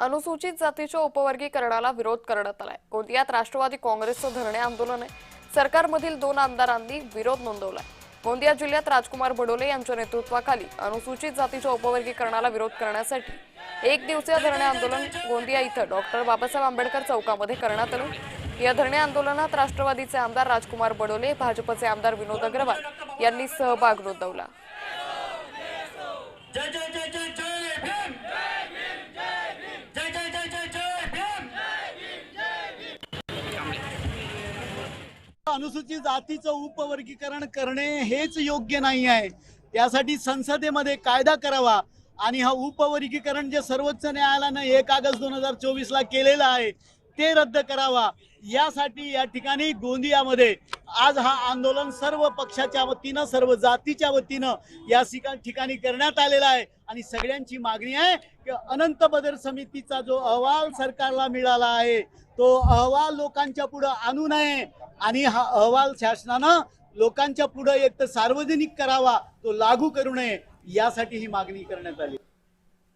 अनुसूचित जातीच्या उपवर्गीकरणाला विरोध करण्यात आलाय। गोंदियात राष्ट्रवादी काँग्रेसचं धरणे आंदोलन आहे। सरकारमधील 2 आमदारांनी विरोध नोंदवलाय। गोंदिया जिल्ह्यात राजकुमार बडोले यांच्या नेतृत्वाखाली अनुसूचित जातीच्या उपवर्गीकरणाला विरोध करण्यासाठी 1 दिवसीय धरणे आंदोलन गोंदिया इथं डॉक्टर बाबासाहेब आंबेडकर चौकामध्ये करण्यात आलं। या धरणे आंदोलनात राष्ट्रवादीचे आमदार राजकुमार बडोले, भाजपचे आमदार विनोद अग्रवाल यांनी सहभाग नोंदवला। जय जय जय जय जय भीम, जय जय जय जय जय भीम। अनुसूचित जातीचं उपवर्गीकरण करणे हेच योग्य नाही आहे। त्यासाठी संसदेमध्ये कायदा करावा आणि हा उपवर्गीकरण जे सर्वोच्च न्यायालयानं 1 ऑगस्ट 2024 ला केलेलं आहे ते रद्द करावा। यासाठी या ठिकाणी गोंदियामध्ये आज हा आंदोलन सर्व पक्षाच्या वतीनं, सर्व जातीच्या वतीनं या ठिकाणी करण्यात आलेला आहे आणि सगळ्यांची मागणी आहे की अनंत बदर समितीचा जो अहवाल सरकारला मिळाला आहे तो अहवाल लोकांच्या पुढे आणू नये आणि हा अहवाल शासनानं लोकांच्या पुढे एक तर सार्वजनिक करावा, तो लागू करू नये, यासाठी ही मागणी करण्यात आली।